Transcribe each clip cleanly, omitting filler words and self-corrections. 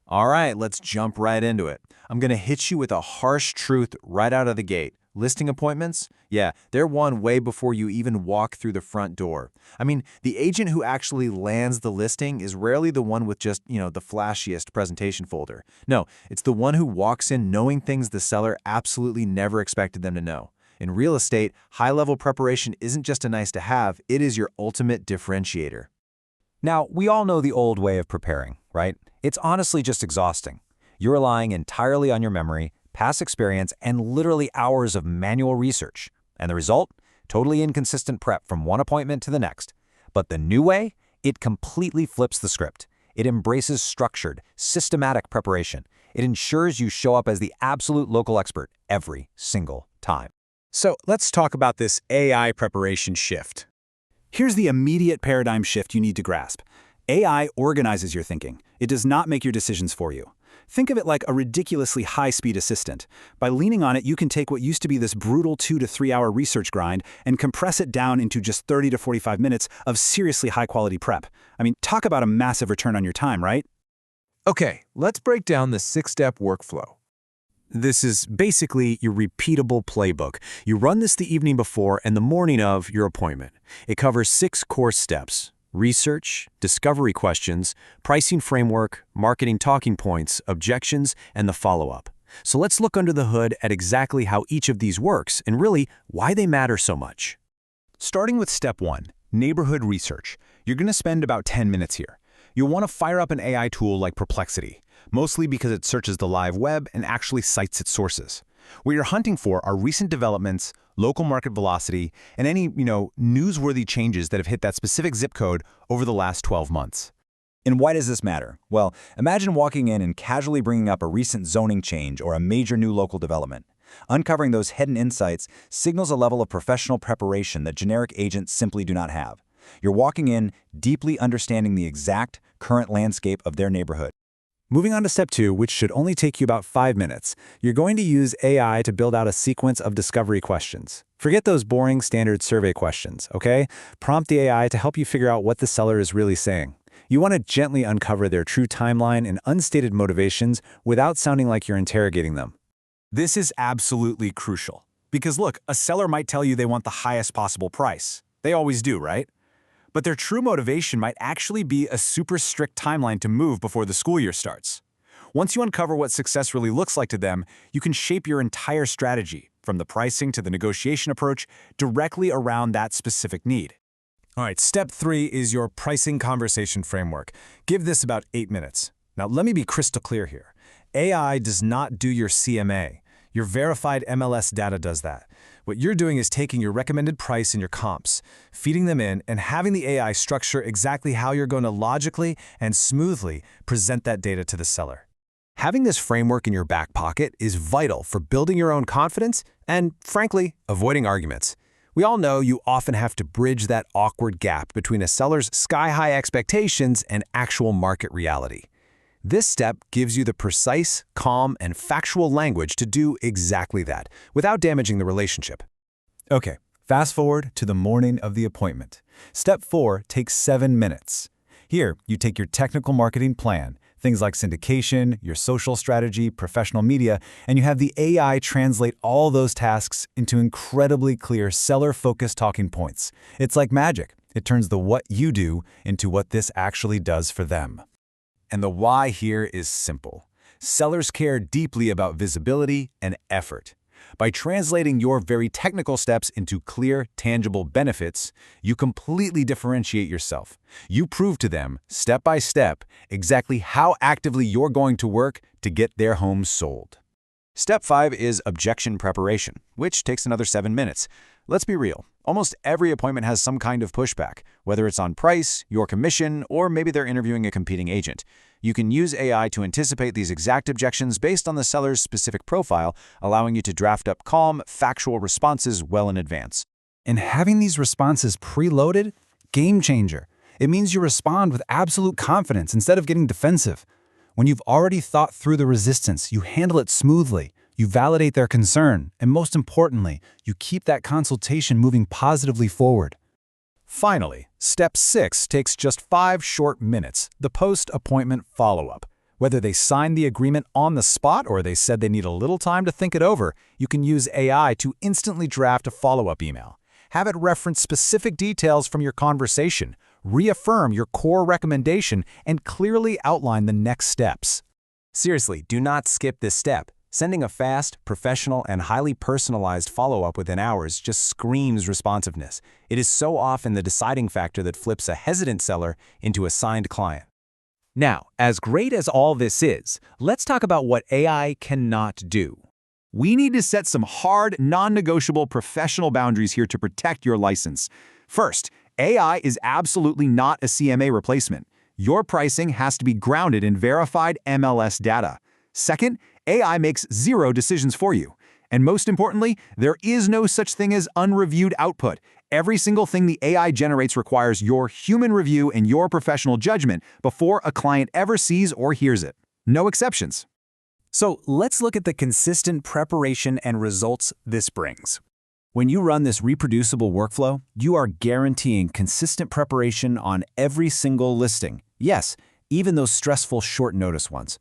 All right, let's jump right into it. I'm going to hit you with a harsh truth right out of the gate. Listing appointments? Yeah, they're won way before you even walk through the front door. I mean, the agent who actually lands the listing is rarely the one with just, the flashiest presentation folder. No, it's the one who walks in knowing things the seller absolutely never expected them to know. In real estate, high-level preparation isn't just a nice to have, it is your ultimate differentiator. Now, we all know the old way of preparing, right? It's honestly just exhausting. You're relying entirely on your memory, past experience, and literally hours of manual research. And the result? Totally inconsistent prep from one appointment to the next. But the new way? It completely flips the script. It embraces structured, systematic preparation. It ensures you show up as the absolute local expert every single time. So let's talk about this AI preparation shift. Here's the immediate paradigm shift you need to grasp. AI organizes your thinking. It does not make your decisions for you. Think of it like a ridiculously high-speed assistant. By leaning on it, you can take what used to be this brutal 2 to 3 hour research grind and compress it down into just 30 to 45 minutes of seriously high-quality prep. I mean, talk about a massive return on your time, right? Okay, let's break down the 6-step workflow. This is basically your repeatable playbook. You run this the evening before and the morning of your appointment. It covers 6 core steps: research, discovery questions, pricing framework, marketing talking points, objections, and the follow-up. So let's look under the hood at exactly how each of these works and really why they matter so much. Starting with step 1, neighborhood research. You're going to spend about 10 minutes here. You'll want to fire up an AI tool like Perplexity, mostly because it searches the live web and actually cites its sources. What you're hunting for are recent developments, local market velocity, and any, newsworthy changes that have hit that specific zip code over the last 12 months. And why does this matter? Well, imagine walking in and casually bringing up a recent zoning change or a major new local development. Uncovering those hidden insights signals a level of professional preparation that generic agents simply do not have. You're walking in deeply understanding the exact current landscape of their neighborhood. Moving on to step 2, which should only take you about 5 minutes, you're going to use AI to build out a sequence of discovery questions. Forget those boring standard survey questions, okay? Prompt the AI to help you figure out what the seller is really saying. You want to gently uncover their true timeline and unstated motivations without sounding like you're interrogating them. This is absolutely crucial. Because look, a seller might tell you they want the highest possible price. They always do, right? But their true motivation might actually be a super strict timeline to move before the school year starts. Once you uncover what success really looks like to them, you can shape your entire strategy, from the pricing to the negotiation approach, directly around that specific need. All right, step 3 is your pricing conversation framework. Give this about 8 minutes. Now, let me be crystal clear here. AI does not do your CMA. Your verified MLS data does that. What you're doing is taking your recommended price and your comps, feeding them in, and having the AI structure exactly how you're going to logically and smoothly present that data to the seller. Having this framework in your back pocket is vital for building your own confidence and, frankly, avoiding arguments. We all know you often have to bridge that awkward gap between a seller's sky-high expectations and actual market reality. This step gives you the precise, calm, and factual language to do exactly that, without damaging the relationship. Okay, fast forward to the morning of the appointment. Step 4 takes 7 minutes. Here, you take your technical marketing plan, things like syndication, your social strategy, professional media, and you have the AI translate all those tasks into incredibly clear seller-focused talking points. It's like magic. It turns the what you do into what this actually does for them. And the why here is simple. Sellers care deeply about visibility and effort. By translating your very technical steps into clear, tangible benefits, you completely differentiate yourself. You prove to them, step by step, exactly how actively you're going to work to get their home sold. Step 5 is objection preparation, which takes another 7 minutes. Let's be real. Almost every appointment has some kind of pushback, whether it's on price, your commission, or maybe they're interviewing a competing agent. You can use AI to anticipate these exact objections based on the seller's specific profile, allowing you to draft up calm, factual responses well in advance. And having these responses preloaded? Game changer. It means you respond with absolute confidence instead of getting defensive. When you've already thought through the resistance, you handle it smoothly. You validate their concern, and most importantly, you keep that consultation moving positively forward. Finally, step 6 takes just 5 short minutes, the post-appointment follow-up. Whether they signed the agreement on the spot or they said they need a little time to think it over, you can use AI to instantly draft a follow-up email. Have it reference specific details from your conversation, reaffirm your core recommendation, and clearly outline the next steps. Seriously, do not skip this step. Sending a fast, professional, and highly personalized follow-up within hours just screams responsiveness. It is so often the deciding factor that flips a hesitant seller into a signed client. Now, as great as all this is, let's talk about what AI cannot do. We need to set some hard, non-negotiable professional boundaries here to protect your license. First, AI is absolutely not a CMA replacement. Your pricing has to be grounded in verified MLS data. Second, AI makes zero decisions for you. And most importantly, there is no such thing as unreviewed output. Every single thing the AI generates requires your human review and your professional judgment before a client ever sees or hears it. No exceptions. So let's look at the consistent preparation and results this brings. When you run this reproducible workflow, you are guaranteeing consistent preparation on every single listing. Yes, even those stressful short notice ones.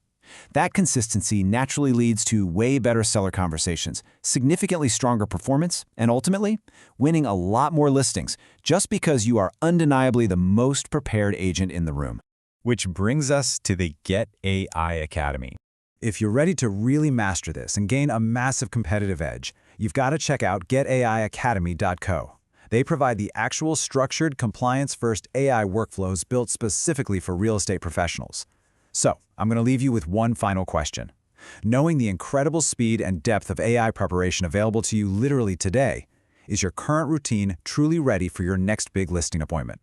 That consistency naturally leads to way better seller conversations, significantly stronger performance, and ultimately, winning a lot more listings just because you are undeniably the most prepared agent in the room. Which brings us to the GetAI Academy. If you're ready to really master this and gain a massive competitive edge, you've got to check out GetAIAcademy.co. They provide the actual structured, compliance-first AI workflows built specifically for real estate professionals. So, I'm going to leave you with one final question. Knowing the incredible speed and depth of AI preparation available to you literally today, is your current routine truly ready for your next big listing appointment?